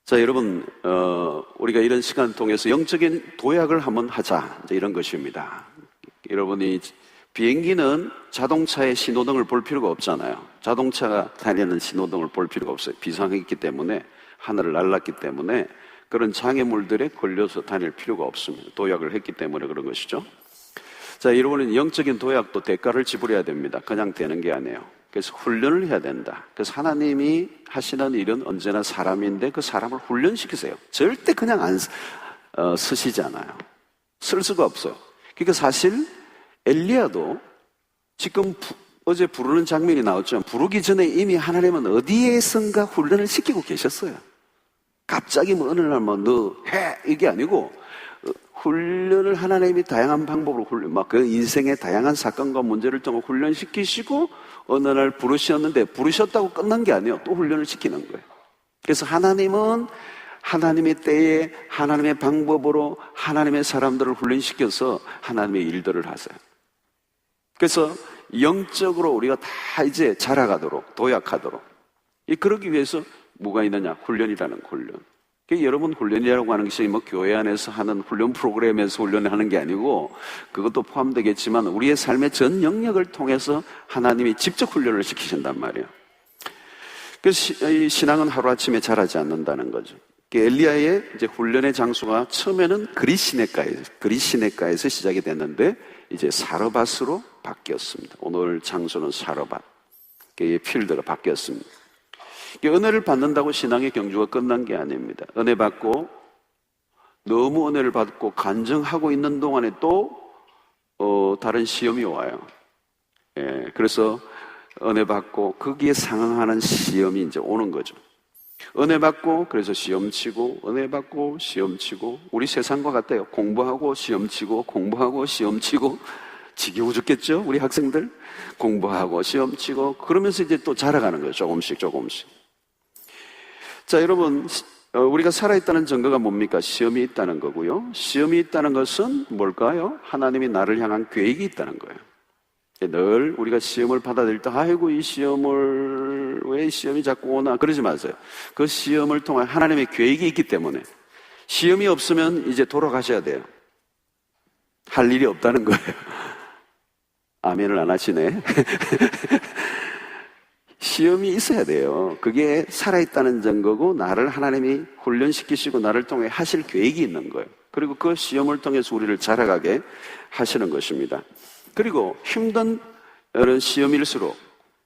자, 여러분, 우리가 이런 시간을 통해서 영적인 도약을 한번 하자. 이제 이런 것입니다. 여러분이 비행기는 자동차의 신호등을 볼 필요가 없잖아요. 자동차가 다니는 신호등을 볼 필요가 없어요. 비상했기 때문에, 하늘을 날랐기 때문에 그런 장애물들에 걸려서 다닐 필요가 없습니다. 도약을 했기 때문에 그런 것이죠. 자, 여러분은 영적인 도약도 대가를 지불해야 됩니다. 그냥 되는 게 아니에요. 그래서 훈련을 해야 된다. 그래서 하나님이 하시는 일은 언제나 사람인데 그 사람을 훈련시키세요. 절대 그냥 안 쓰시지 않아요. 쓸 수가 없어요. 그러니까 사실 엘리야도 지금 어제 부르는 장면이 나왔지만 부르기 전에 이미 하나님은 어디에선가 훈련을 시키고 계셨어요. 갑자기 뭐 어느 날 뭐 너 해 이게 아니고 훈련을 하나님이 다양한 방법으로 막 그 인생의 다양한 사건과 문제를 통해 훈련시키시고 어느 날 부르셨는데 부르셨다고 끝난 게 아니에요. 또 훈련을 시키는 거예요. 그래서 하나님은 하나님의 때에 하나님의 방법으로 하나님의 사람들을 훈련시켜서 하나님의 일들을 하세요. 그래서 영적으로 우리가 다 이제 자라가도록 도약하도록 그러기 위해서 뭐가 있느냐? 훈련이라는 훈련. 여러분 훈련이라고 하는 것이 뭐 교회 안에서 하는 훈련 프로그램에서 훈련하는 게 아니고 그것도 포함되겠지만 우리의 삶의 전 영역을 통해서 하나님이 직접 훈련을 시키신단 말이에요. 그래서 이 신앙은 하루아침에 자라지 않는다는 거죠. 엘리야의 이제 훈련의 장소가 처음에는 그리시네가에서 시작이 됐는데 이제 사르밧으로 바뀌었습니다. 오늘 장소는 사르밧. 필드가 바뀌었습니다. 은혜를 받는다고 신앙의 경주가 끝난 게 아닙니다. 은혜 받고 너무 은혜를 받고 간증하고 있는 동안에 또 다른 시험이 와요. 그래서 은혜 받고 거기에 상응하는 시험이 이제 오는 거죠. 은혜 받고 그래서 시험 치고 은혜 받고 시험 치고 우리 세상과 같아요. 공부하고 시험 치고 공부하고 시험 치고 지겨워 죽겠죠? 우리 학생들 공부하고 시험 치고 그러면서 이제 또 자라가는 거예요. 조금씩. 자, 여러분, 우리가 살아있다는 증거가 뭡니까? 시험이 있다는 거고요. 시험이 있다는 것은 뭘까요? 하나님이 나를 향한 계획이 있다는 거예요. 늘 우리가 시험을 받아들일 때 아이고 이 시험을 왜 이 시험이 자꾸 오나 그러지 마세요. 그 시험을 통해 하나님의 계획이 있기 때문에 시험이 없으면 이제 돌아가셔야 돼요. 할 일이 없다는 거예요. 아멘을 안 하시네. 시험이 있어야 돼요. 그게 살아있다는 증거고 나를 하나님이 훈련시키시고 나를 통해 하실 계획이 있는 거예요. 그리고 그 시험을 통해서 우리를 자라가게 하시는 것입니다. 그리고 힘든 이런 시험일수록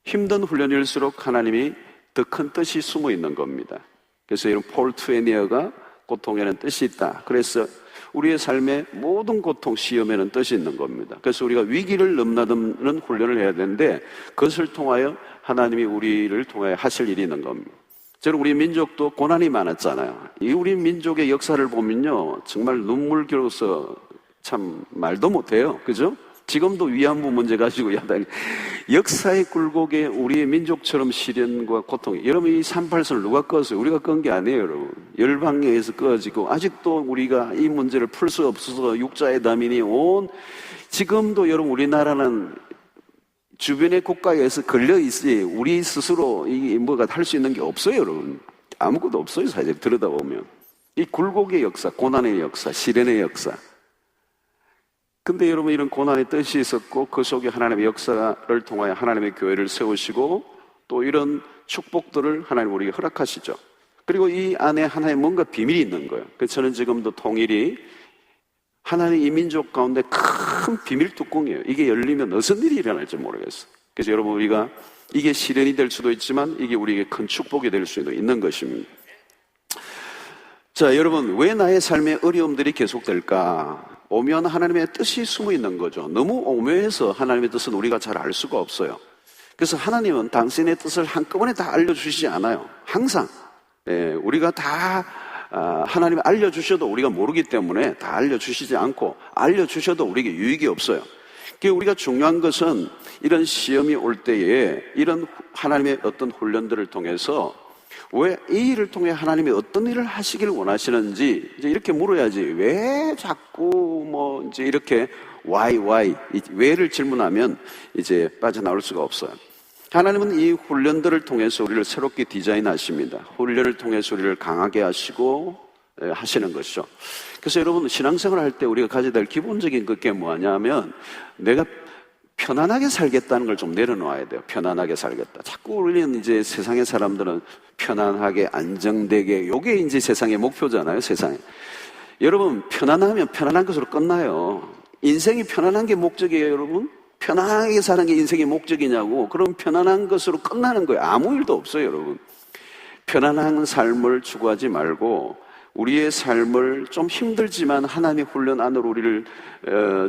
힘든 훈련일수록 하나님이 더 큰 뜻이 숨어 있는 겁니다. 그래서 이런 폴 투에니어가 고통에는 뜻이 있다. 그래서 우리의 삶의 모든 고통, 시험에는 뜻이 있는 겁니다. 그래서 우리가 위기를 넘나드는 훈련을 해야 되는데 그것을 통하여 하나님이 우리를 통하여 하실 일이 있는 겁니다. 저는 우리 민족도 고난이 많았잖아요. 이 우리 민족의 역사를 보면요 정말 눈물겨워서 참 말도 못해요. 그죠? 지금도 위안부 문제 가지고 야단이 역사의 굴곡에 우리의 민족처럼 시련과 고통. 여러분 이 38선을 누가 껐어요? 우리가 끈 게 아니에요. 여러분 열방에 의해서 꺼지고 아직도 우리가 이 문제를 풀 수 없어서 육자의 담인이 온 지금도 여러분 우리나라는 주변의 국가에 의해서 걸려있지 우리 스스로 이 뭐가 할 수 있는 게 없어요. 여러분 아무것도 없어요. 사실 들여다보면 이 굴곡의 역사, 고난의 역사, 시련의 역사. 근데 여러분 이런 고난의 뜻이 있었고 그 속에 하나님의 역사를 통하여 하나님의 교회를 세우시고 또 이런 축복들을 하나님 우리에게 허락하시죠. 그리고 이 안에 하나의 뭔가 비밀이 있는 거예요. 그래서 저는 지금도 통일이 하나님 이 민족 가운데 큰 비밀 뚜껑이에요. 이게 열리면 무슨 일이 일어날지 모르겠어요. 그래서 여러분 우리가 이게 시련이 될 수도 있지만 이게 우리에게 큰 축복이 될 수도 있는 것입니다. 자, 여러분 왜 나의 삶의 어려움들이 계속될까? 오면 하나님의 뜻이 숨어 있는 거죠. 너무 오묘해서 하나님의 뜻은 우리가 잘 알 수가 없어요. 그래서 하나님은 당신의 뜻을 한꺼번에 다 알려주시지 않아요. 항상 우리가 다 하나님이 알려주셔도 우리가 모르기 때문에 다 알려주시지 않고 알려주셔도 우리에게 유익이 없어요. 우리가 중요한 것은 이런 시험이 올 때에 이런 하나님의 어떤 훈련들을 통해서 왜 이 일을 통해 하나님이 어떤 일을 하시길 원하시는지 이제 이렇게 물어야지 왜 자꾸 뭐 이제 이렇게 why 왜를 질문하면 이제 빠져나올 수가 없어요. 하나님은 이 훈련들을 통해서 우리를 새롭게 디자인하십니다. 훈련을 통해서 우리를 강하게 하시고 하시는 것이죠. 그래서 여러분, 신앙생활 할 때 우리가 가져야 될 기본적인 그게 뭐냐면, 내가 편안하게 살겠다는 걸 좀 내려놓아야 돼요. 편안하게 살겠다. 자꾸 우리는 이제 세상의 사람들은 편안하게, 안정되게, 요게 이제 세상의 목표잖아요, 세상에. 여러분, 편안하면 편안한 것으로 끝나요. 인생이 편안한 게 목적이에요, 여러분? 편안하게 사는 게 인생의 목적이냐고. 그럼 편안한 것으로 끝나는 거예요. 아무 일도 없어요, 여러분. 편안한 삶을 추구하지 말고 우리의 삶을 좀 힘들지만 하나님의 훈련 안으로 우리를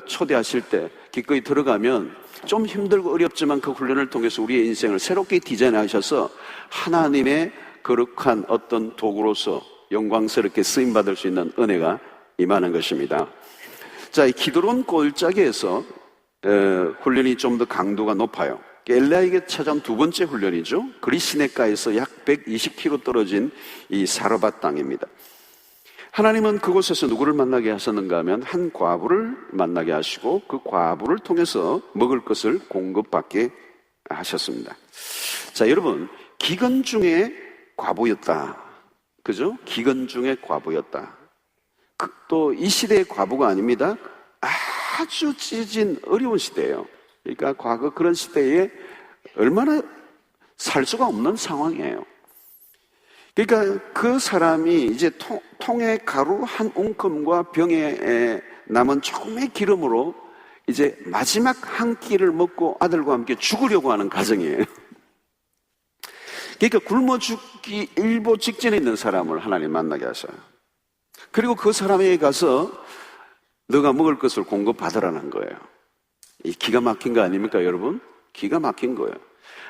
초대하실 때 기꺼이 들어가면, 좀 힘들고 어렵지만 그 훈련을 통해서 우리의 인생을 새롭게 디자인하셔서 하나님의 거룩한 어떤 도구로서 영광스럽게 쓰임받을 수 있는 은혜가 임하는 것입니다. 자, 이 기드론 골짜기에서 훈련이 좀 더 강도가 높아요. 엘리야에게 찾아온 두 번째 훈련이죠. 그리시네가에서 약 120km 떨어진 이 사르밧 땅입니다. 하나님은 그곳에서 누구를 만나게 하셨는가 하면 한 과부를 만나게 하시고 그 과부를 통해서 먹을 것을 공급받게 하셨습니다. 자, 여러분, 기근 중에 과부였다. 그죠? 기근 중에 과부였다. 또 이 시대의 과부가 아닙니다. 아주 찢어진 어려운 시대예요. 그러니까 과거 그런 시대에 얼마나 살 수가 없는 상황이에요. 그러니까 그 사람이 이제 통에 가루 한 움큼과 병에 남은 조금의 기름으로 이제 마지막 한 끼를 먹고 아들과 함께 죽으려고 하는 가정이에요. 그러니까 굶어 죽기 일보 직전에 있는 사람을 하나님 만나게 하셔요. 그리고 그 사람에게 가서 너가 먹을 것을 공급받으라는 거예요. 이 기가 막힌 거 아닙니까, 여러분? 기가 막힌 거예요.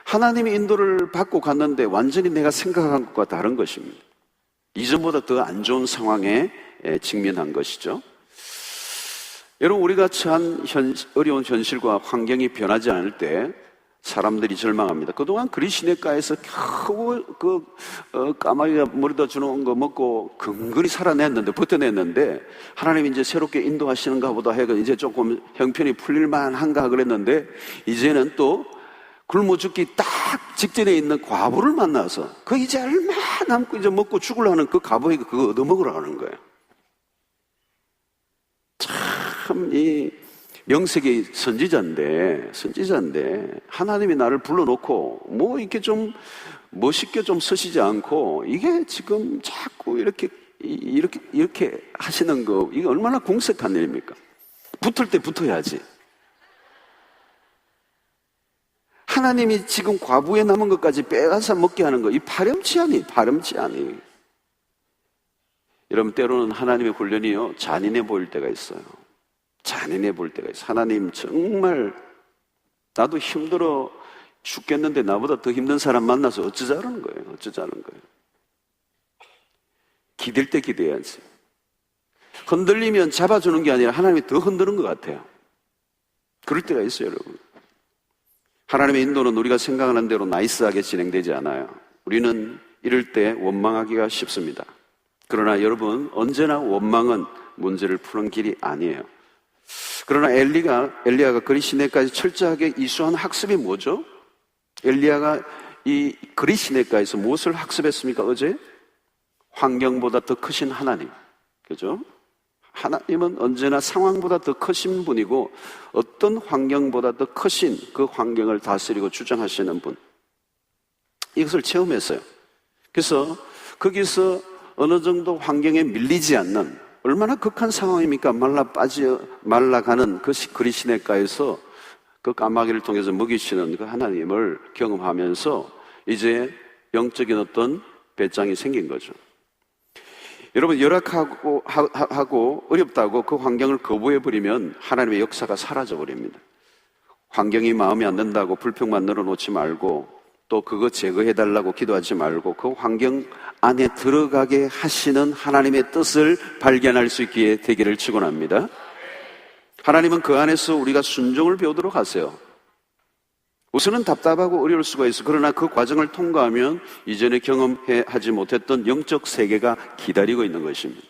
하나님의 인도를 받고 갔는데 완전히 내가 생각한 것과 다른 것입니다. 이전보다 더 안 좋은 상황에 직면한 것이죠. 여러분, 우리가 처한 어려운 현실과 환경이 변하지 않을 때 사람들이 절망합니다. 그동안 그리시네가에서 겨우 까마귀가 머리다 주는 거 먹고 근근히 살아냈는데, 버텨냈는데, 하나님이 이제 새롭게 인도하시는가 보다 해서 이제 조금 형편이 풀릴만 한가 그랬는데, 이제는 또 굶어 죽기 딱 직전에 있는 과부를 만나서 그 이제 얼마 남고 이제 먹고 죽으려는 그 과부에게 그거 얻어먹으라 하는 거예요. 참, 이 명색이 선지자인데 하나님이 나를 불러놓고 뭐 이렇게 좀 멋있게 좀 서시지 않고 이게 지금 자꾸 이렇게 하시는 거, 이게 얼마나 공색한 일입니까? 붙을 때 붙어야지. 하나님이 지금 과부에 남은 것까지 빼앗아 먹게 하는 거, 이 파렴치 아니. 여러분, 때로는 하나님의 훈련이요, 잔인해 보일 때가 있어요. 잔인해 보일 때가 있어요. 하나님 정말 나도 힘들어 죽겠는데 나보다 더 힘든 사람 만나서 어쩌자는 거예요. 기댈 때 기대야지. 흔들리면 잡아주는 게 아니라 하나님이 더 흔드는 것 같아요. 그럴 때가 있어요, 여러분. 하나님의 인도는 우리가 생각하는 대로 나이스하게 진행되지 않아요. 우리는 이럴 때 원망하기가 쉽습니다. 그러나 여러분, 언제나 원망은 문제를 푸는 길이 아니에요. 그러나 엘리야가 그리시네까지 철저하게 이수한 학습이 뭐죠? 엘리야가 이 그리시네가에서 무엇을 학습했습니까? 어제? 환경보다 더 크신 하나님. 그죠? 하나님은 언제나 상황보다 더 크신 분이고 어떤 환경보다 더 크신 그 환경을 다스리고 주장하시는 분, 이것을 체험했어요. 그래서 거기서 어느 정도 환경에 밀리지 않는, 얼마나 극한 상황입니까? 말라가는 그 그리시네가에서 그 까마귀를 통해서 먹이시는 그 하나님을 경험하면서 이제 영적인 어떤 배짱이 생긴 거죠. 여러분, 열악하고 어렵다고 그 환경을 거부해버리면 하나님의 역사가 사라져버립니다. 환경이 마음에 안 든다고 불평만 늘어놓지 말고, 또 그거 제거해달라고 기도하지 말고 그 환경 안에 들어가게 하시는 하나님의 뜻을 발견할 수 있게 되기를 축원합니다. 하나님은 그 안에서 우리가 순종을 배우도록 하세요. 우선은 답답하고 어려울 수가 있어. 그러나 그 과정을 통과하면 이전에 경험하지 못했던 영적 세계가 기다리고 있는 것입니다.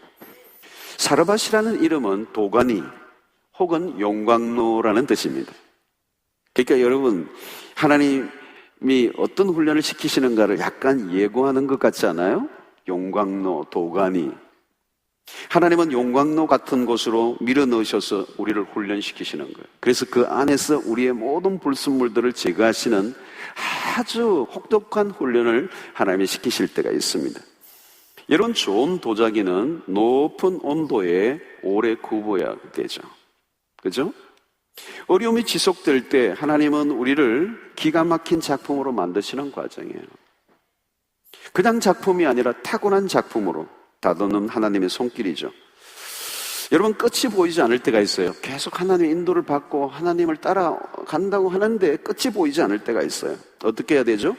사르밧이라는 이름은 도가니 혹은 용광로라는 뜻입니다. 그러니까 여러분, 하나님의 어떤 훈련을 시키시는가를 약간 예고하는 것 같지 않아요? 용광로, 도가니. 하나님은 용광로 같은 곳으로 밀어넣으셔서 우리를 훈련시키시는 거예요. 그래서 그 안에서 우리의 모든 불순물들을 제거하시는 아주 혹독한 훈련을 하나님이 시키실 때가 있습니다. 이런 좋은 도자기는 높은 온도에 오래 굽어야 되죠. 그죠? 어려움이 지속될 때 하나님은 우리를 기가 막힌 작품으로 만드시는 과정이에요. 그냥 작품이 아니라 타고난 작품으로 다듬는 하나님의 손길이죠. 여러분, 끝이 보이지 않을 때가 있어요. 계속 하나님의 인도를 받고 하나님을 따라간다고 하는데 끝이 보이지 않을 때가 있어요. 어떻게 해야 되죠?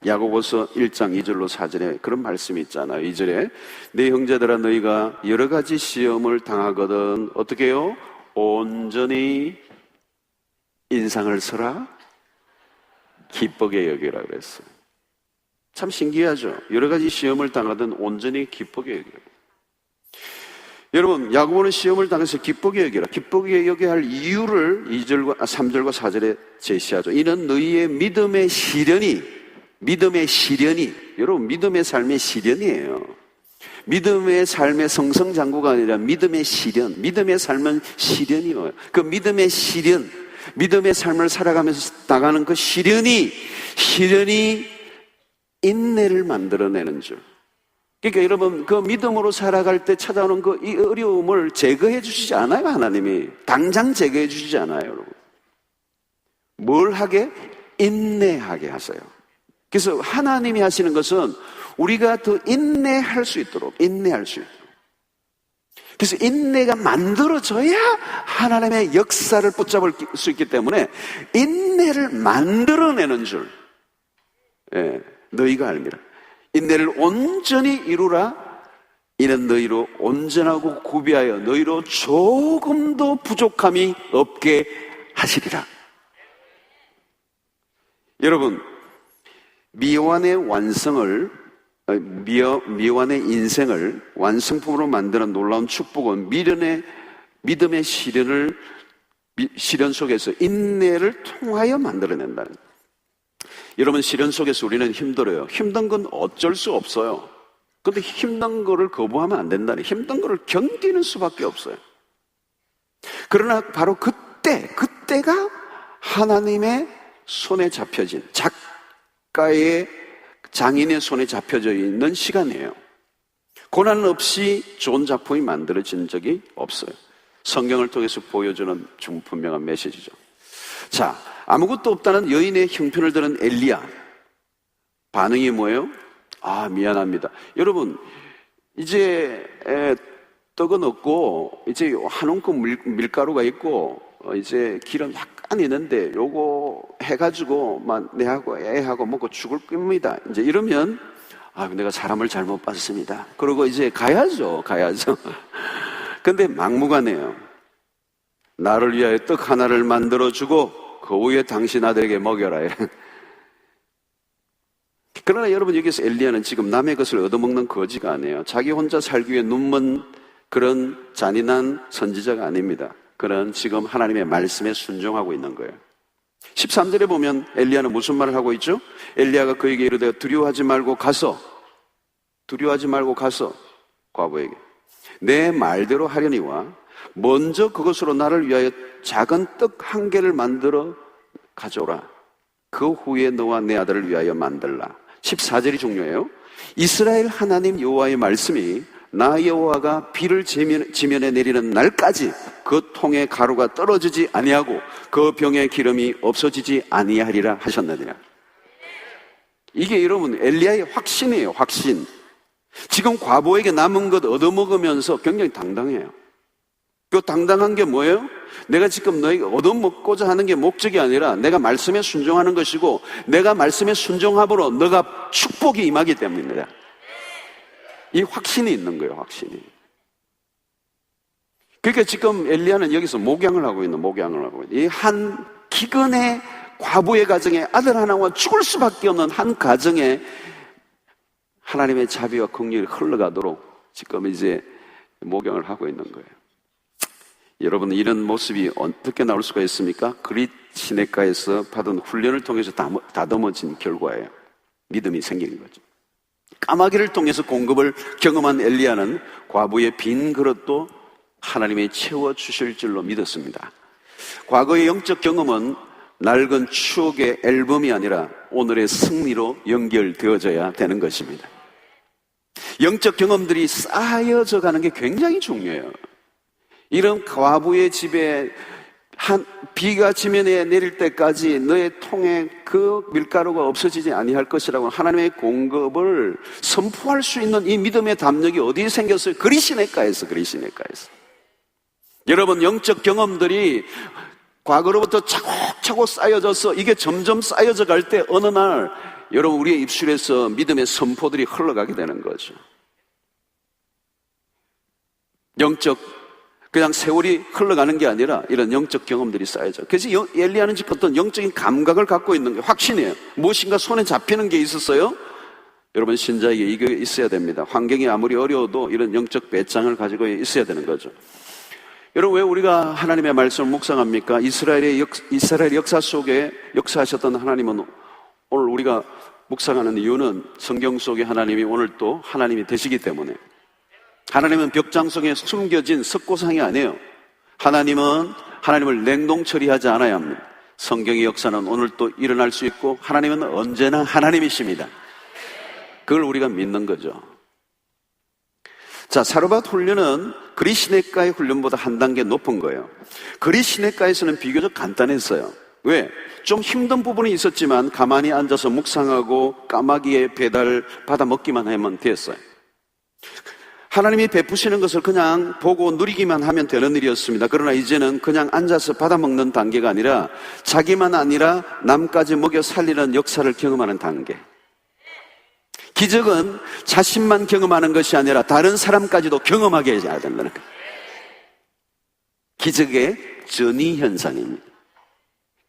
야고보서 1장 2절로 4절에 그런 말씀이 있잖아요. 2절에 내 형제들아 너희가 여러 가지 시험을 당하거든 어떻게 해요? 온전히 인상을 써라 기쁘게 여기라 그랬어요. 참 신기하죠. 여러 가지 시험을 당하든 온전히 기쁘게 여기라. 여러분, 야고보는 시험을 당해서 기쁘게 여기라. 기쁘게 여겨야 할 이유를 3절과 4절에 제시하죠. 이는 너희의 믿음의 시련이, 여러분, 믿음의 삶의 시련이에요. 믿음의 삶의 성성장구가 아니라 믿음의 시련. 믿음의 삶은 시련이에요. 그 믿음의 시련, 믿음의 삶을 살아가면서 나가는 그 시련이 인내를 만들어내는 줄. 그러니까 여러분, 그 믿음으로 살아갈 때 찾아오는 이 어려움을 제거해 주시지 않아요, 하나님이. 당장 제거해 주시지 않아요, 여러분. 뭘 하게? 인내하게 하세요. 그래서 하나님이 하시는 것은 우리가 더 인내할 수 있도록. 그래서 인내가 만들어져야 하나님의 역사를 붙잡을 수 있기 때문에 인내를 만들어내는 줄. 예, 너희가 알미라. 인내를 온전히 이루라. 이는 너희로 온전하고 구비하여 너희로 조금도 부족함이 없게 하시리라. 여러분, 미완의 인생을 완성품으로 만드는 놀라운 축복은 믿음의 시련 속에서 인내를 통하여 만들어낸다는 거예요. 여러분, 시련 속에서 우리는 힘들어요. 힘든 건 어쩔 수 없어요. 근데 힘든 거를 거부하면 안 된다니. 힘든 거를 견디는 수밖에 없어요. 그러나 바로 그때가 하나님의 손에 잡혀진, 작가의, 장인의 손에 잡혀져 있는 시간이에요. 고난 없이 좋은 작품이 만들어진 적이 없어요. 성경을 통해서 보여주는 분명한 메시지죠. 자, 아무것도 없다는 여인의 형편을 들은 엘리야. 반응이 뭐예요? 아, 미안합니다. 여러분, 이제 떡은 없고 이제 한 움큼 밀가루가 있고 이제 기름 약간 있는데 요거 해가지고 내하고 애하고 먹고 죽을 겁니다. 이제 이러면 내가 사람을 잘못 봤습니다. 그러고 이제 가야죠. 근데 막무가내요. 나를 위하여 떡 하나를 만들어주고 그 후에 당신 아들에게 먹여라. 그러나 여러분, 여기서 엘리야는 지금 남의 것을 얻어먹는 거지가 아니에요. 자기 혼자 살기 위해 눈먼 그런 잔인한 선지자가 아닙니다. 그는 지금 하나님의 말씀에 순종하고 있는 거예요. 13절에 보면 엘리야는 무슨 말을 하고 있죠? 엘리야가 그에게 이르되 두려워하지 말고 가서 과부에게 내 말대로 하려니와 먼저 그것으로 나를 위하여 작은 떡 한 개를 만들어 가져오라. 그 후에 너와 내 아들을 위하여 만들라. 14절이 중요해요. 이스라엘 하나님 여호와의 말씀이 나 여호와가 비를 지면에 내리는 날까지 그 통에 가루가 떨어지지 아니하고 그 병에 기름이 없어지지 아니하리라 하셨느니라. 이게 여러분 엘리야의 확신이에요. 확신. 지금 과부에게 남은 것 얻어먹으면서 굉장히 당당해요. 그 당당한 게 뭐예요? 내가 지금 너희가 얻어먹고자 하는 게 목적이 아니라 내가 말씀에 순종하는 것이고 내가 말씀에 순종함으로 너가 축복이 임하기 때문입니다. 이 확신이 있는 거예요. 확신이. 그러니까 지금 엘리야는 여기서 목양을 하고 있는 이 한 기근의 과부의 가정에 아들 하나와 죽을 수밖에 없는 한 가정에 하나님의 자비와 긍휼이 흘러가도록 지금 이제 목양을 하고 있는 거예요. 여러분, 이런 모습이 어떻게 나올 수가 있습니까? 그릿 시냇가에서 받은 훈련을 통해서 다듬어진 결과예요. 믿음이 생기는 거죠. 까마귀를 통해서 공급을 경험한 엘리야는 과부의 빈 그릇도 하나님이 채워주실 줄로 믿었습니다. 과거의 영적 경험은 낡은 추억의 앨범이 아니라 오늘의 승리로 연결되어져야 되는 것입니다. 영적 경험들이 쌓여져 가는 게 굉장히 중요해요. 이런 과부의 집에 비가 지면에 내릴 때까지 너의 통에 그 밀가루가 없어지지 아니할 것이라고 하나님의 공급을 선포할 수 있는 이 믿음의 담력이 어디에 생겼어요? 그릿 시냇가에서. 여러분, 영적 경험들이 과거로부터 차곡차곡 쌓여져서 이게 점점 쌓여져 갈 때 어느 날 여러분, 우리의 입술에서 믿음의 선포들이 흘러가게 되는 거죠. 그냥 세월이 흘러가는 게 아니라 이런 영적 경험들이 쌓여져. 그래서 엘리야는 지금 어떤 영적인 감각을 갖고 있는 게 확신이에요. 무엇인가 손에 잡히는 게 있었어요. 여러분, 신자에게 이게 있어야 됩니다. 환경이 아무리 어려워도 이런 영적 배짱을 가지고 있어야 되는 거죠. 여러분, 왜 우리가 하나님의 말씀을 묵상합니까? 이스라엘 역사 속에 역사하셨던 하나님은 오늘 우리가 묵상하는 이유는 성경 속에 하나님이 오늘 또 하나님이 되시기 때문에. 하나님은 벽장 속에 숨겨진 석고상이 아니에요. 하나님을 냉동 처리하지 않아야 합니다. 성경의 역사는 오늘 또 일어날 수 있고 하나님은 언제나 하나님이십니다. 그걸 우리가 믿는 거죠. 자, 사르밧 훈련은 그릿 시냇가의 훈련보다 한 단계 높은 거예요. 그릿 시냇가에서는 비교적 간단했어요. 왜? 좀 힘든 부분이 있었지만 가만히 앉아서 묵상하고 까마귀의 배달 받아 먹기만 하면 됐어요. 하나님이 베푸시는 것을 그냥 보고 누리기만 하면 되는 일이었습니다. 그러나 이제는 그냥 앉아서 받아먹는 단계가 아니라 자기만 아니라 남까지 먹여 살리는 역사를 경험하는 단계. 기적은 자신만 경험하는 것이 아니라 다른 사람까지도 경험하게 해야 된다는 거예요. 기적의 전이 현상입니다.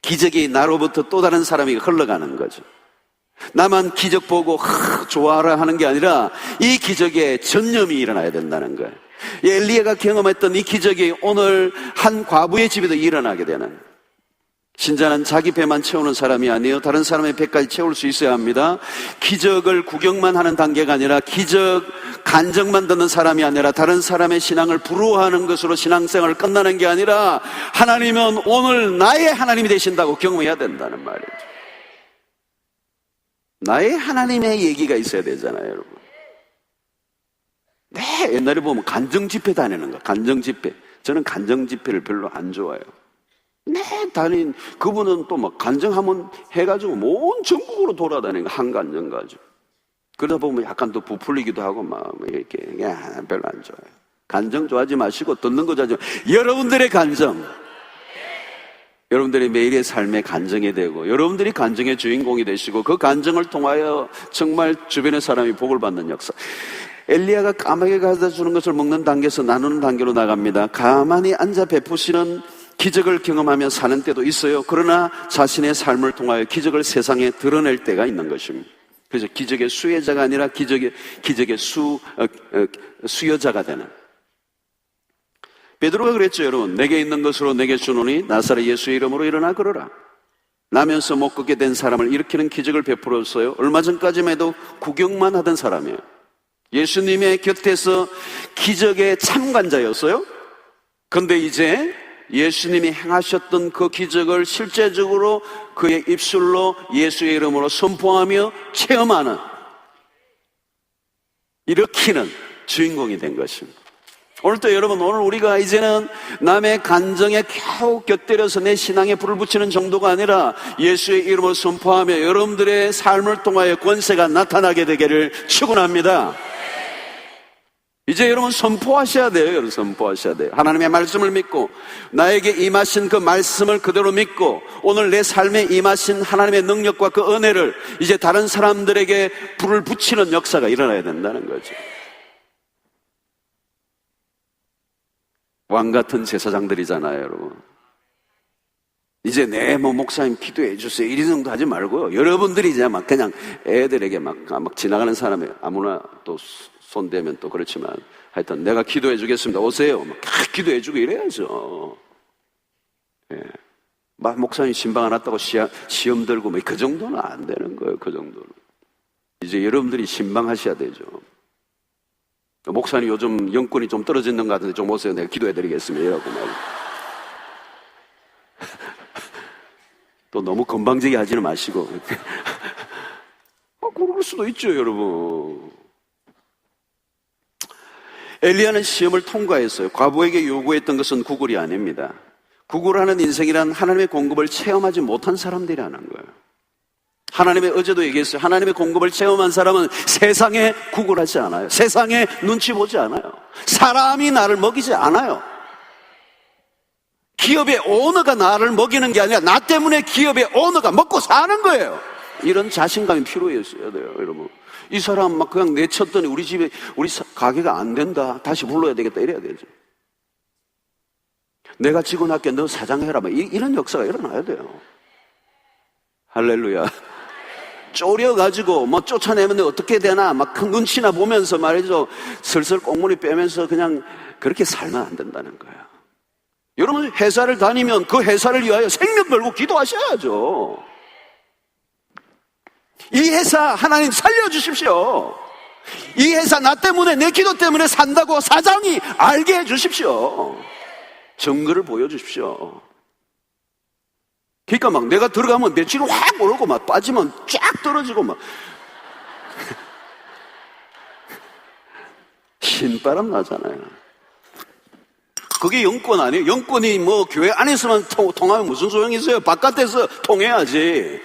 기적이 나로부터 또 다른 사람이 흘러가는 거죠. 나만 기적 보고 좋아라 하는 게 아니라 이 기적에 전념이 일어나야 된다는 거예요. 엘리야가 경험했던 이 기적이 오늘 한 과부의 집에도 일어나게 되는. 신자는 자기 배만 채우는 사람이 아니에요. 다른 사람의 배까지 채울 수 있어야 합니다. 기적을 구경만 하는 단계가 아니라 기적 간증만 듣는 사람이 아니라 다른 사람의 신앙을 부러워하는 것으로 신앙생활을 끝나는 게 아니라 하나님은 오늘 나의 하나님이 되신다고 경험해야 된다는 말이죠. 나의 하나님의 얘기가 있어야 되잖아요, 여러분. 네, 옛날에 보면 간증 집회 다니는 거, 간증 집회. 저는 간증 집회를 별로 안 좋아해요. 네, 그분은 또 막 간증하면 해가지고 온 전국으로 돌아다니는 거, 한 간증 가지고. 그러다 보면 약간 또 부풀리기도 하고 막 이렇게, 별로 안 좋아해요. 간증 좋아하지 마시고 듣는 거 좋아하지 마시고, 여러분들의 간증. 여러분들의 매일의 삶에 간증이 되고 여러분들이 간증의 주인공이 되시고 그 간증을 통하여 정말 주변의 사람이 복을 받는 역사. 엘리야가 까마귀가 가져다 주는 것을 먹는 단계에서 나누는 단계로 나갑니다. 가만히 앉아 베푸시는 기적을 경험하며 사는 때도 있어요. 그러나 자신의 삶을 통하여 기적을 세상에 드러낼 때가 있는 것입니다. 그래서 기적의 수혜자가 아니라 기적의 수여자가 되는. 베드로가 그랬죠, 여러분. 내게 있는 것으로 내게 주노니 나사렛 예수의 이름으로 일어나 걸어라. 나면서 못 걷게 된 사람을 일으키는 기적을 베풀었어요. 얼마 전까지만 해도 구경만 하던 사람이에요. 예수님의 곁에서 기적의 참관자였어요. 그런데 이제 예수님이 행하셨던 그 기적을 실제적으로 그의 입술로 예수의 이름으로 선포하며 체험하는, 일으키는 주인공이 된 것입니다. 오늘도 여러분, 오늘 우리가 이제는 남의 간증에 겨우 곁들여서 내 신앙에 불을 붙이는 정도가 아니라 예수의 이름을 선포하며 여러분들의 삶을 통하여 권세가 나타나게 되기를 축원합니다. 이제 여러분 선포하셔야 돼요. 여러분 선포하셔야 돼요. 하나님의 말씀을 믿고 나에게 임하신 그 말씀을 그대로 믿고 오늘 내 삶에 임하신 하나님의 능력과 그 은혜를 이제 다른 사람들에게 불을 붙이는 역사가 일어나야 된다는 거죠. 왕 같은 제사장들이잖아요, 여러분. 이제 목사님 기도해 주세요. 이 정도 하지 말고요. 여러분들이 이제 막 그냥 애들에게 막 지나가는 사람에 아무나 또 손 대면 또 그렇지만 하여튼 내가 기도해 주겠습니다. 오세요. 막 기도해 주고 이래야죠. 예. 막 목사님 신방 안 왔다고 시험 들고 뭐 그 정도는 안 되는 거예요. 그 정도는. 이제 여러분들이 신방하셔야 되죠. 목사님 요즘 영권이 좀 떨어지는 것 같은데 좀 오세요. 내가 기도해 드리겠습니다. 이라고 말. 또 너무 건방지게 하지는 마시고. 그럴 수도 있죠, 여러분. 엘리야는 시험을 통과했어요. 과부에게 요구했던 것은 구걸이 아닙니다. 구걸하는 인생이란 하나님의 공급을 체험하지 못한 사람들이라는 거예요. 하나님의 어제도 얘기했어요. 하나님의 공급을 체험한 사람은 세상에 구걸하지 않아요. 세상에 눈치 보지 않아요. 사람이 나를 먹이지 않아요. 기업의 오너가 나를 먹이는 게 아니라 나 때문에 기업의 오너가 먹고 사는 거예요. 이런 자신감이 필요했어야 돼요, 여러분. 이 사람 막 그냥 내쳤더니 우리 집에 우리 가게가 안 된다. 다시 불러야 되겠다. 이래야 되죠. 내가 직원 할게 너 사장해라. 이런 역사가 일어나야 돼요. 할렐루야. 쪼려가지고 뭐 쫓아내면 어떻게 되나 막 큰 눈치나 보면서 말이죠. 슬슬 꽁무니 빼면서 그냥 그렇게 살면 안 된다는 거예요. 여러분 회사를 다니면 그 회사를 위하여 생명 걸고 기도하셔야죠. 이 회사 하나님 살려주십시오. 이 회사 나 때문에 내 기도 때문에 산다고 사장이 알게 해주십시오. 증거를 보여주십시오. 그러니까 막 내가 들어가면 며칠 확 오르고 막 빠지면 쫙 떨어지고 막 신바람 나잖아요. 그게 영권 아니에요? 영권이 뭐 교회 안에서만 통하면 무슨 소용이 있어요? 바깥에서 통해야지.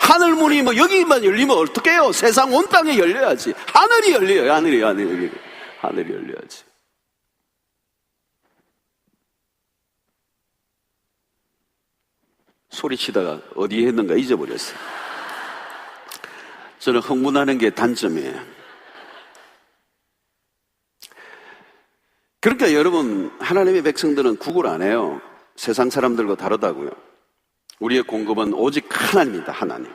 하늘문이 뭐 여기만 열리면 어떡해요? 세상 온 땅에 열려야지. 하늘이 열려요. 하늘이 열려야지. 소리치다가 어디에 했는가 잊어버렸어요. 저는 흥분하는 게 단점이에요. 그러니까 여러분, 하나님의 백성들은 구걸 안 해요. 세상 사람들과 다르다고요. 우리의 공급은 오직 하나님입니다. 하나님.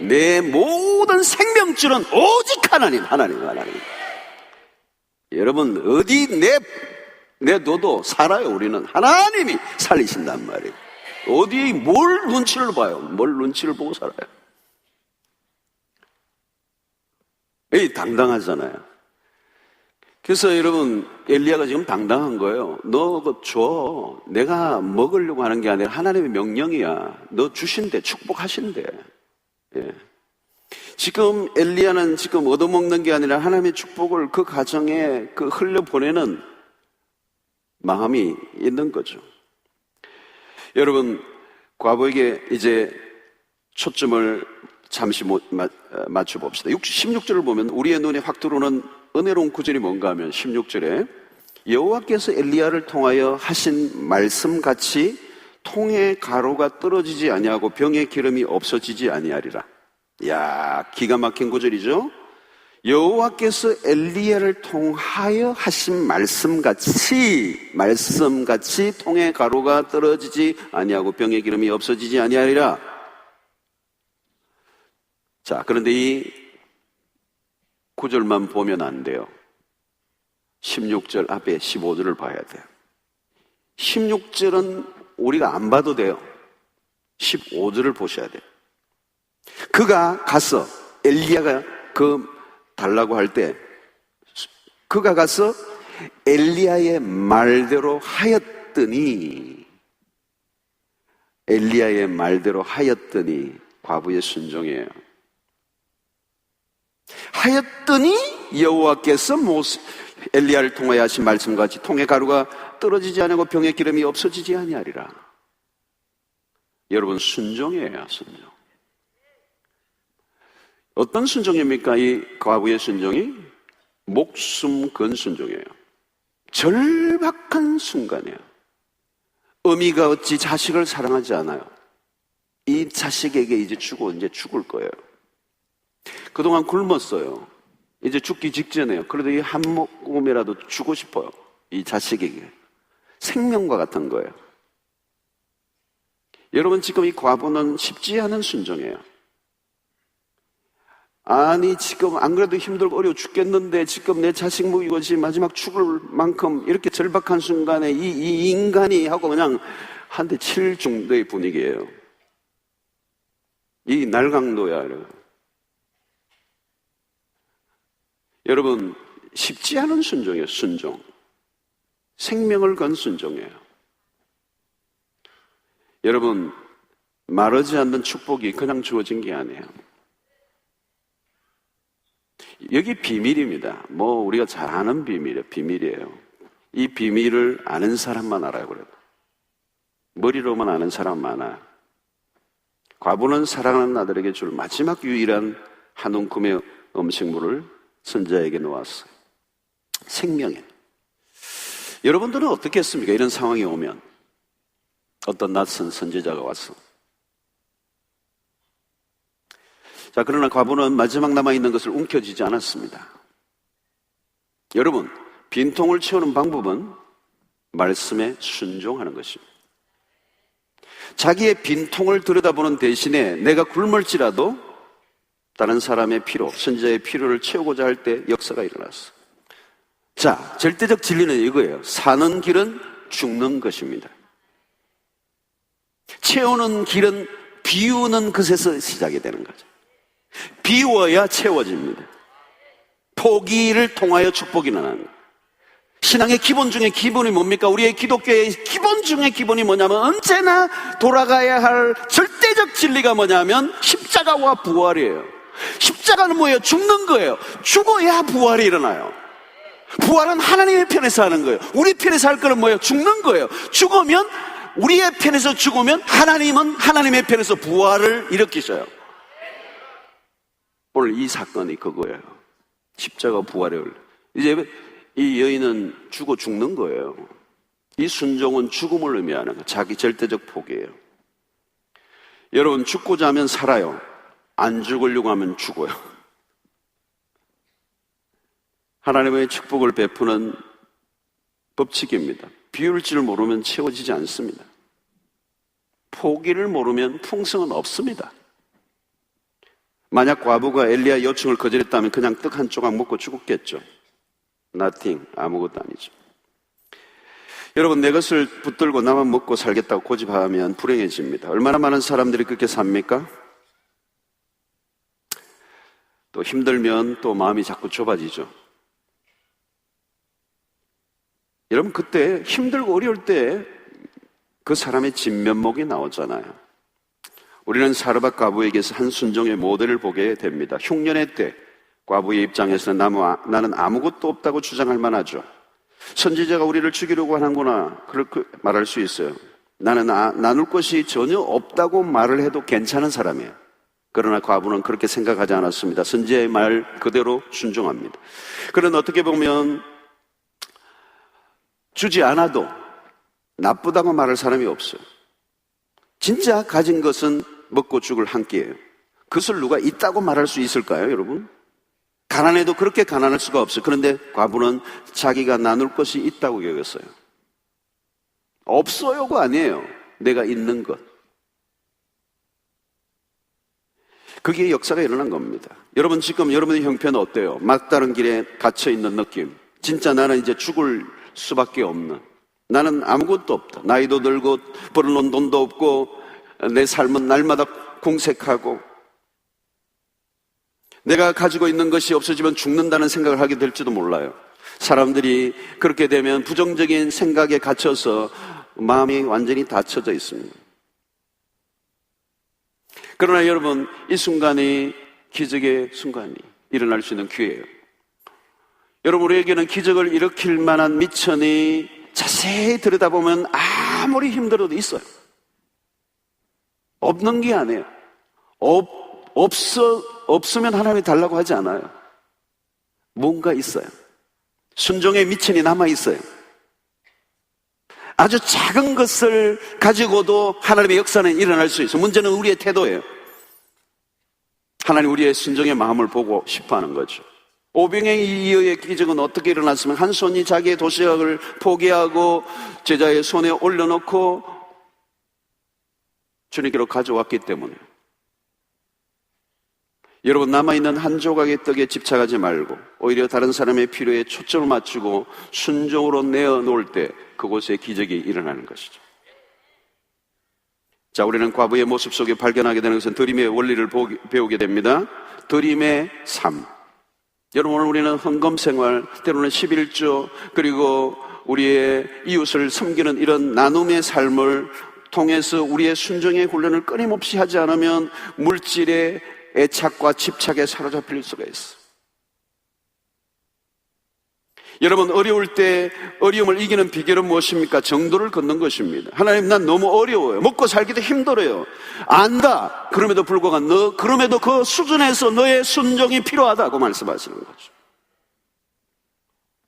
내 모든 생명줄은 오직 하나님. 여러분 어디 내둬도 살아요. 우리는 하나님이 살리신단 말이에요. 어디 뭘 눈치를 봐요. 뭘 눈치를 보고 살아요. 당당하잖아요. 그래서 여러분 엘리야가 지금 당당한 거예요. 너 그거 줘. 내가 먹으려고 하는 게 아니라 하나님의 명령이야. 너 주신대. 축복하신대. 예. 지금 엘리야는 지금 얻어먹는 게 아니라 하나님의 축복을 그 가정에 흘려보내는 마음이 있는 거죠. 여러분 과부에게 이제 초점을 잠시 맞춰 봅시다. 16절을 보면 우리의 눈에 확 들어오는 은혜로운 구절이 뭔가 하면 16절에 여호와께서 엘리야를 통하여 하신 말씀같이 통에 가루가 떨어지지 아니하고 병에 기름이 없어지지 아니하리라. 이야, 기가 막힌 구절이죠. 여호와께서 엘리야를 통하여 하신 말씀같이 통에 가루가 떨어지지 아니하고 병에 기름이 없어지지 아니하리라. 자, 그런데 이 구절만 보면 안 돼요. 16절 앞에 15절을 봐야 돼요. 16절은 우리가 안 봐도 돼요. 15절을 보셔야 돼요. 그가 가서 엘리야가 달라고 할 때 그가 가서 엘리야의 말대로 하였더니 과부의 순종이에요. 하였더니 여호와께서 엘리야를 통하여 하신 말씀같이 통에 가루가 떨어지지 아니하고 병에 기름이 없어지지 아니하리라. 여러분 순종이에요. 순종. 어떤 순종입니까? 이 과부의 순종이 목숨 건 순종이에요. 절박한 순간이에요. 어미가 어찌 자식을 사랑하지 않아요. 이 자식에게 이제 죽을 거예요. 그동안 굶었어요. 이제 죽기 직전이에요. 그래도 이 한 모금이라도 주고 싶어요. 이 자식에게. 생명과 같은 거예요. 여러분 지금 이 과부는 쉽지 않은 순종이에요. 아니 지금 안 그래도 힘들고 어려워 죽겠는데 지금 내 자식 먹이고 지금 마지막 죽을 만큼 이렇게 절박한 순간에 이 인간이 하고 그냥 한 대 칠 정도의 분위기예요. 이 날강도야. 여러분 쉽지 않은 순종이에요. 순종. 생명을 건 순종이에요. 여러분 마르지 않는 축복이 그냥 주어진 게 아니에요. 여기 비밀입니다. 뭐 우리가 잘 아는 비밀이에요. 이 비밀을 아는 사람만 알아요. 그래도 머리로만 아는 사람 많아요. 과부는 사랑하는 아들에게 줄 마지막 유일한 한 움큼의 음식물을 선자에게 놓았어요. 생명에. 여러분들은 어떻게 했습니까? 이런 상황이 오면 어떤 낯선 선지자가 왔어. 자, 그러나 과부는 마지막 남아있는 것을 움켜쥐지 않았습니다. 여러분, 빈통을 채우는 방법은 말씀에 순종하는 것입니다. 자기의 빈통을 들여다보는 대신에 내가 굶을지라도 다른 사람의 피로, 선지자의 필요를 채우고자 할 때 역사가 일어났어. 자, 절대적 진리는 이거예요. 사는 길은 죽는 것입니다. 채우는 길은 비우는 것에서 시작이 되는 거죠. 비워야 채워집니다. 포기를 통하여 축복이 나는 거예요. 신앙의 기본 중에 기본이 뭡니까? 우리의 기독교의 기본 중에 기본이 뭐냐면 언제나 돌아가야 할 절대적 진리가 뭐냐면 십자가와 부활이에요. 십자가는 뭐예요? 죽는 거예요. 죽어야 부활이 일어나요. 부활은 하나님의 편에서 하는 거예요. 우리 편에서 할 거는 뭐예요? 죽는 거예요. 죽으면 우리의 편에서 죽으면 하나님은 하나님의 편에서 부활을 일으키셔요. 오늘 이 사건이 그거예요. 십자가 부활을. 이제 이 여인은 죽어 죽는 거예요. 이 순종은 죽음을 의미하는 거예요. 자기 절대적 포기예요. 여러분 죽고자 하면 살아요. 안 죽으려고 하면 죽어요. 하나님의 축복을 베푸는 법칙입니다. 비울 줄 모르면 채워지지 않습니다. 포기를 모르면 풍성은 없습니다. 만약 과부가 엘리야 요청을 거절했다면 그냥 떡 한 조각 먹고 죽었겠죠. Nothing, 아무것도 아니죠. 여러분 내 것을 붙들고 나만 먹고 살겠다고 고집하면 불행해집니다. 얼마나 많은 사람들이 그렇게 삽니까? 또 힘들면 또 마음이 자꾸 좁아지죠. 여러분 그때 힘들고 어려울 때 그 사람의 진면목이 나오잖아요. 우리는 사르밧 과부에게서 한 순종의 모델을 보게 됩니다. 흉년의 때 과부의 입장에서는 나는 아무것도 없다고 주장할 만하죠. 선지자가 우리를 죽이려고 하는구나 그렇게 말할 수 있어요. 나는 나눌 것이 전혀 없다고 말을 해도 괜찮은 사람이에요. 그러나 과부는 그렇게 생각하지 않았습니다. 선지자의 말 그대로 순종합니다. 그러나 어떻게 보면 주지 않아도 나쁘다고 말할 사람이 없어요. 진짜 가진 것은 먹고 죽을 한 끼예요. 그것을 누가 있다고 말할 수 있을까요, 여러분? 가난해도 그렇게 가난할 수가 없어요. 그런데 과부는 자기가 나눌 것이 있다고 여겼어요. 없어요가 아니에요. 내가 있는 것. 그게 역사가 일어난 겁니다. 여러분 지금 여러분의 형편은 어때요? 막다른 길에 갇혀있는 느낌. 진짜 나는 이제 죽을 수밖에 없는, 나는 아무것도 없다. 나이도 들고 벌어놓은 돈도 없고 내 삶은 날마다 궁색하고 내가 가지고 있는 것이 없어지면 죽는다는 생각을 하게 될지도 몰라요. 사람들이 그렇게 되면 부정적인 생각에 갇혀서 마음이 완전히 닫혀져 있습니다. 그러나 여러분 이 순간이 기적의 순간이 일어날 수 있는 기회예요. 여러분 우리에게는 기적을 일으킬 만한 미천이 자세히 들여다보면 아무리 힘들어도 있어요. 없는 게 아니에요. 없으면 하나님이 달라고 하지 않아요. 뭔가 있어요. 순종의 미천이 남아있어요. 아주 작은 것을 가지고도 하나님의 역사는 일어날 수 있어요. 문제는 우리의 태도예요. 하나님 우리의 순종의 마음을 보고 싶어하는 거죠. 오병의 이어의 기적은 어떻게 일어났으면 한 손이 자기의 도시락을 포기하고 제자의 손에 올려놓고 주님께로 가져왔기 때문에. 여러분, 남아있는 한 조각의 떡에 집착하지 말고 오히려 다른 사람의 필요에 초점을 맞추고 순종으로 내어놓을 때 그곳에 기적이 일어나는 것이죠. 자, 우리는 과부의 모습 속에 발견하게 되는 것은 드림의 원리를 배우게 됩니다. 드림의 삶. 여러분, 오늘 우리는 헌금 생활, 때로는 11조, 그리고 우리의 이웃을 섬기는 이런 나눔의 삶을 통해서 우리의 순종의 훈련을 끊임없이 하지 않으면 물질의 애착과 집착에 사로잡힐 수가 있어. 여러분, 어려울 때 어려움을 이기는 비결은 무엇입니까? 정도를 걷는 것입니다. 하나님, 난 너무 어려워요. 먹고 살기도 힘들어요. 안다. 그럼에도 불구하고 그럼에도 그 수준에서 너의 순종이 필요하다고 말씀하시는 거죠.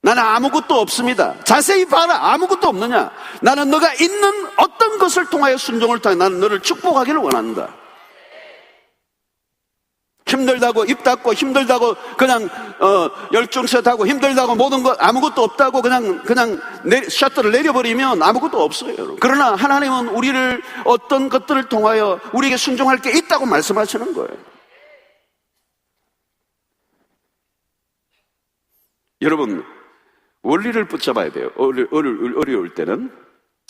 나는 아무것도 없습니다. 자세히 봐라. 아무것도 없느냐? 나는 너가 있는 어떤 것을 통하여 순종을 통해 나는 너를 축복하기를 원한다. 힘들다고 입 닫고 힘들다고 그냥 열중셋하고 힘들다고 모든 것 아무것도 없다고 그냥 셔터를 내려버리면 아무것도 없어요. 그러나 하나님은 우리를 어떤 것들을 통하여 우리에게 순종할 게 있다고 말씀하시는 거예요. 여러분, 원리를 붙잡아야 돼요. 어려울 때는.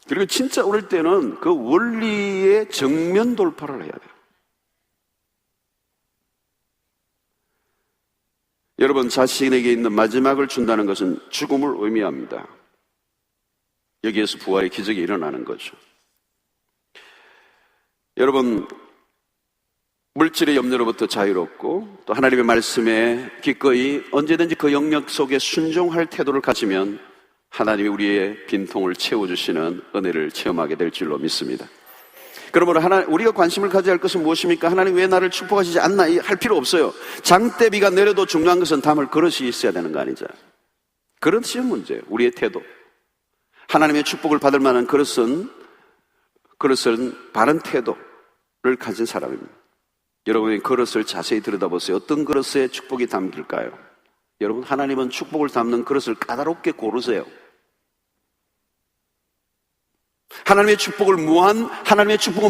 그리고 진짜 어려울 때는 그 원리의 정면 돌파를 해야 돼요. 여러분, 자신에게 있는 마지막을 준다는 것은 죽음을 의미합니다. 여기에서 부활의 기적이 일어나는 거죠. 여러분, 물질의 염려로부터 자유롭고 또 하나님의 말씀에 기꺼이 언제든지 그 영역 속에 순종할 태도를 가지면 하나님이 우리의 빈통을 채워주시는 은혜를 체험하게 될 줄로 믿습니다. 그러므로 우리가 관심을 가져야 할 것은 무엇입니까? 하나님 왜 나를 축복하시지 않나 할 필요 없어요. 장대비가 내려도 중요한 것은 담을 그릇이 있어야 되는 거 아니죠. 그릇이 문제예요. 우리의 태도. 하나님의 축복을 받을 만한 그릇은 바른 태도를 가진 사람입니다. 여러분의 그릇을 자세히 들여다보세요. 어떤 그릇에 축복이 담길까요? 여러분, 하나님은 축복을 담는 그릇을 까다롭게 고르세요. 하나님의 축복은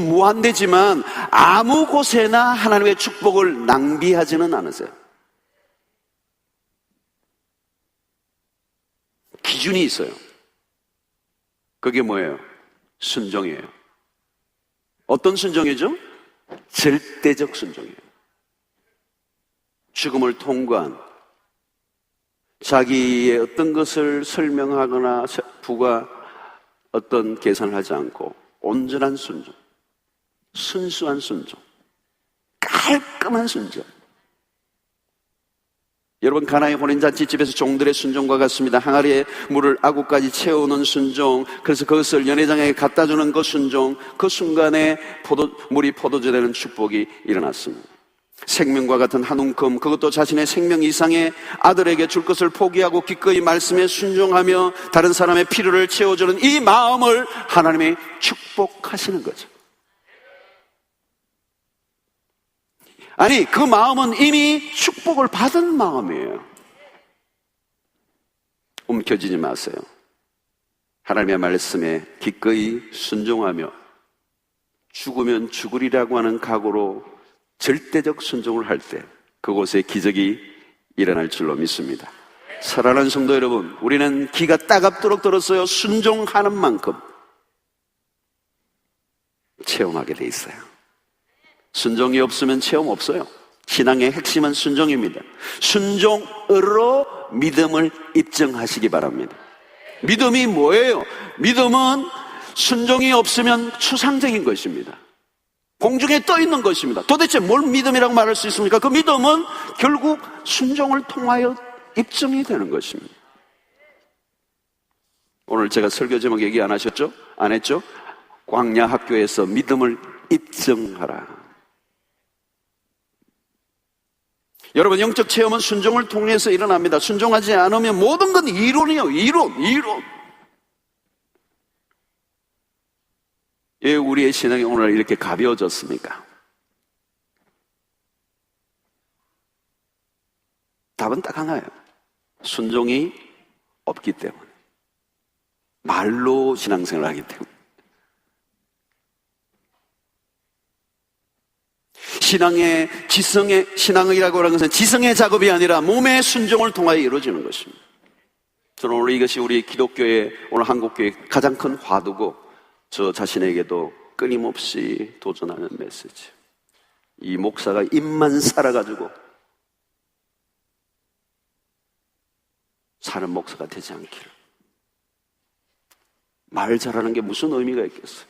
무한되지만 아무 곳에나 하나님의 축복을 낭비하지는 않으세요. 기준이 있어요. 그게 뭐예요? 순종이에요. 어떤 순종이죠? 절대적 순종이에요. 죽음을 통과한 자기의 어떤 것을 설명하거나 어떤 계산을 하지 않고 온전한 순종, 순수한 순종, 깔끔한 순종. 여러분, 가나의 혼인잔치집에서 종들의 순종과 같습니다. 항아리에 물을 아구까지 채우는 순종, 그래서 그것을 연회장에 갖다 주는 그 순종, 그 순간에 물이 포도주 되는 축복이 일어났습니다. 생명과 같은 한 움큼, 그것도 자신의 생명 이상의 아들에게 줄 것을 포기하고 기꺼이 말씀에 순종하며 다른 사람의 필요를 채워주는 이 마음을 하나님이 축복하시는 거죠. 아니, 그 마음은 이미 축복을 받은 마음이에요. 움켜쥐지 마세요. 하나님의 말씀에 기꺼이 순종하며 죽으면 죽으리라고 하는 각오로 절대적 순종을 할 때 그곳에 기적이 일어날 줄로 믿습니다. 사랑하는 성도 여러분, 우리는 기가 따갑도록 들었어요. 순종하는 만큼 체험하게 돼 있어요. 순종이 없으면 체험 없어요. 신앙의 핵심은 순종입니다. 순종으로 믿음을 입증하시기 바랍니다. 믿음이 뭐예요? 믿음은 순종이 없으면 추상적인 것입니다. 공중에 떠 있는 것입니다. 도대체 뭘 믿음이라고 말할 수 있습니까? 그 믿음은 결국 순종을 통하여 입증이 되는 것입니다. 오늘 제가 설교 제목 얘기 안 하셨죠? 안 했죠? 광야 학교에서 믿음을 입증하라. 여러분, 영적 체험은 순종을 통해서 일어납니다. 순종하지 않으면 모든 건 이론이에요. 이론. 왜 우리의 신앙이 오늘 이렇게 가벼워졌습니까? 답은 딱 하나예요. 순종이 없기 때문에. 말로 신앙생활을 하기 때문에. 신앙의 신앙이라고 하는 것은 지성의 작업이 아니라 몸의 순종을 통하여 이루어지는 것입니다. 저는 오늘 이것이 우리 기독교의, 오늘 한국교회의 가장 큰 화두고 저 자신에게도 끊임없이 도전하는 메시지. 이 목사가 입만 살아가지고 사는 목사가 되지 않기를. 말 잘하는 게 무슨 의미가 있겠어요?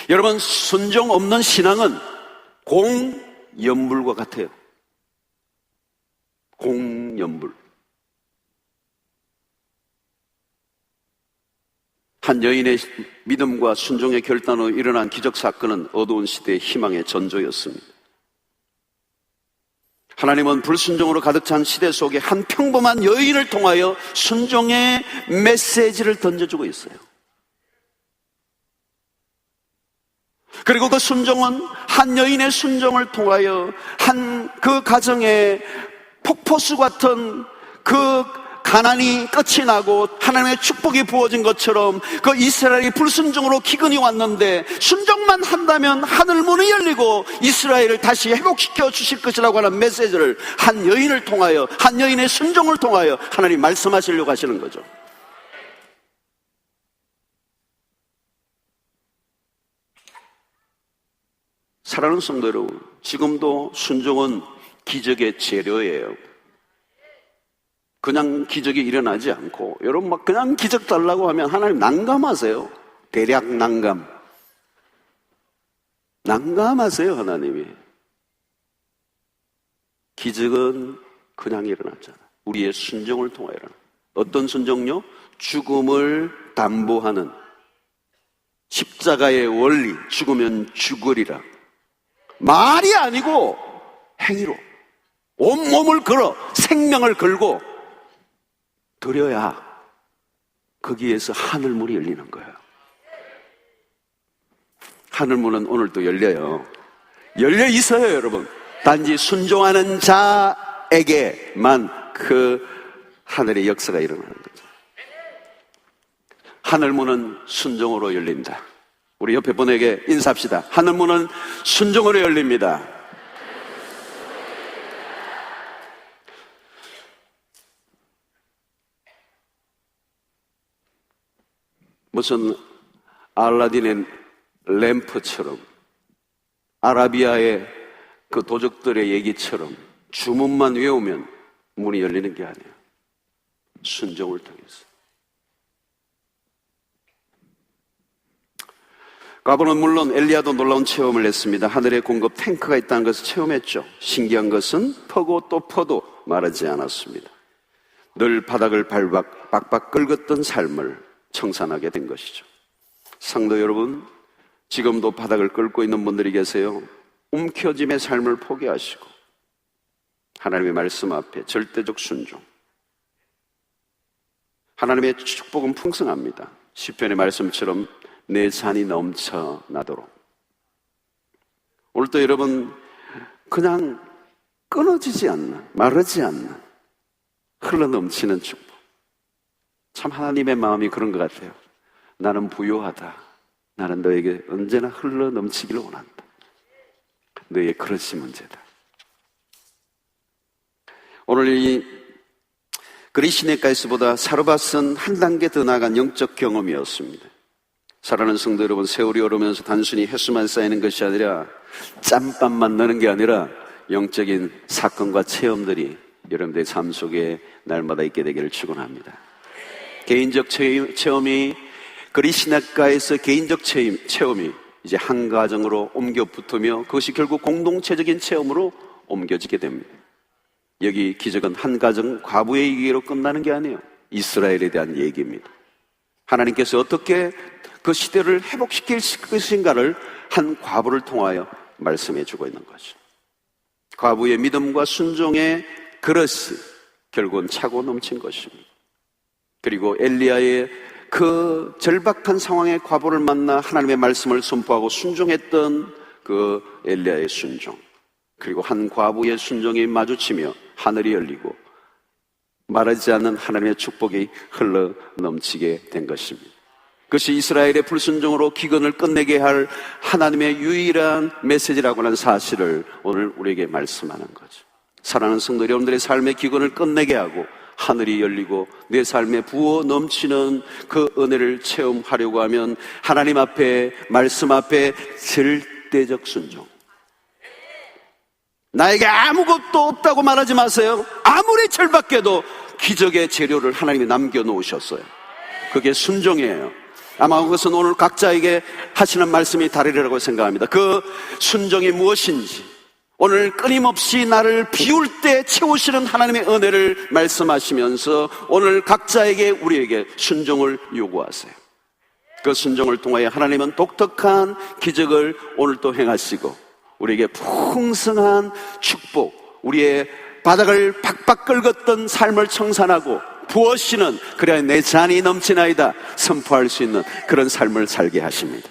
여러분, 순종 없는 신앙은 공연불과 같아요. 공연불. 한 여인의 믿음과 순종의 결단으로 일어난 기적사건은 어두운 시대의 희망의 전조였습니다. 하나님은 불순종으로 가득 찬 시대 속에 한 평범한 여인을 통하여 순종의 메시지를 던져주고 있어요. 그리고 그 순종은 한 여인의 순종을 통하여 한 그 가정에 폭포수 같은 그 가난이 끝이 나고 하나님의 축복이 부어진 것처럼 그 이스라엘이 불순종으로 기근이 왔는데 순종만 한다면 하늘문이 열리고 이스라엘을 다시 회복시켜 주실 것이라고 하는 메시지를 한 여인을 통하여, 한 여인의 순종을 통하여 하나님 말씀하시려고 하시는 거죠. 사랑하는 성도 여러분, 지금도 순종은 기적의 재료예요. 그냥 기적이 일어나지 않고, 여러분 막 그냥 기적 달라고 하면 하나님 난감하세요. 대략 난감하세요, 하나님이. 기적은 그냥 일어나잖아. 우리의 순종을 통하여 일어나. 어떤 순종요? 죽음을 담보하는 십자가의 원리, 죽으면 죽으리라. 말이 아니고 행위로 온몸을 걸어 생명을 걸고 드려야 거기에서 하늘문이 열리는 거예요. 하늘문은 오늘도 열려요. 열려 있어요, 여러분. 단지 순종하는 자에게만 그 하늘의 역사가 일어나는 거죠. 하늘문은 순종으로 열린다. 우리 옆에 분에게 인사합시다. 하늘문은 순종으로 열립니다. 무슨 알라딘의 램프처럼, 아라비아의 그 도적들의 얘기처럼 주문만 외우면 문이 열리는 게 아니에요. 순종을 통해서. 과부는 물론 엘리야도 놀라운 체험을 했습니다. 하늘의 공급 탱크가 있다는 것을 체험했죠. 신기한 것은 퍼고 또 퍼도 마르지 않았습니다. 늘 바닥을 박박 긁었던 삶을 청산하게 된 것이죠. 성도 여러분, 지금도 바닥을 긁고 있는 분들이 계세요. 움켜짐의 삶을 포기하시고 하나님의 말씀 앞에 절대적 순종. 하나님의 축복은 풍성합니다. 시편의 말씀처럼 내 잔이 넘쳐나도록. 오늘도 여러분, 그냥 끊어지지 않는, 마르지 않는 흘러넘치는 축복. 참 하나님의 마음이 그런 것 같아요. 나는 부요하다. 나는 너에게 언제나 흘러넘치기를 원한다. 너의 그릇이 문제다. 오늘 이 그리시네가이스보다 사르밧은 한 단계 더 나아간 영적 경험이었습니다. 사랑하는 성도 여러분, 세월이 오르면서 단순히 횟수만 쌓이는 것이 아니라 짬밥만 넣는 게 아니라 영적인 사건과 체험들이 여러분들의 삶 속에 날마다 있게 되기를 축원합니다. 개인적 체험이 그리시네가에서 개인적 체험이 이제 한 가정으로 옮겨 붙으며 그것이 결국 공동체적인 체험으로 옮겨지게 됩니다. 여기 기적은 한 가정 과부의 얘기로 끝나는 게 아니에요. 이스라엘에 대한 얘기입니다. 하나님께서 어떻게 그 시대를 회복시킬 것인가를 한 과부를 통하여 말씀해 주고 있는 거죠. 과부의 믿음과 순종의 그릇이 결국은 차고 넘친 것입니다. 그리고 엘리야의 그 절박한 상황의 과부를 만나 하나님의 말씀을 선포하고 순종했던 그 엘리야의 순종, 그리고 한 과부의 순종이 마주치며 하늘이 열리고 마르지 않는 하나님의 축복이 흘러 넘치게 된 것입니다. 그것이 이스라엘의 불순종으로 기근을 끝내게 할 하나님의 유일한 메시지라고 하는 사실을 오늘 우리에게 말씀하는 거죠. 사랑하는 성도 여러분들의 삶의 기근을 끝내게 하고 하늘이 열리고 내 삶에 부어 넘치는 그 은혜를 체험하려고 하면 하나님 앞에, 말씀 앞에 절대적 순종. 나에게 아무것도 없다고 말하지 마세요. 아무리 절박해도 기적의 재료를 하나님이 남겨놓으셨어요. 그게 순종이에요. 아마 그것은 오늘 각자에게 하시는 말씀이 다르리라고 생각합니다. 그 순종이 무엇인지, 오늘 끊임없이 나를 비울 때 채우시는 하나님의 은혜를 말씀하시면서 오늘 각자에게, 우리에게 순종을 요구하세요. 그 순종을 통하여 하나님은 독특한 기적을 오늘 또 행하시고 우리에게 풍성한 축복, 우리의 바닥을 박박 긁었던 삶을 청산하고 부어시는, 그래야 내 잔이 넘치나이다 선포할 수 있는 그런 삶을 살게 하십니다.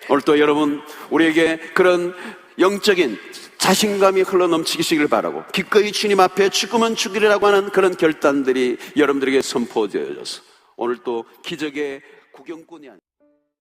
오늘 또 여러분, 우리에게 그런 영적인 자신감이 흘러넘치시길 바라고, 기꺼이 주님 앞에 죽으면 죽으리라고 하는 그런 결단들이 여러분들에게 선포되어져서 오늘 또 기적의 구경꾼이 아니라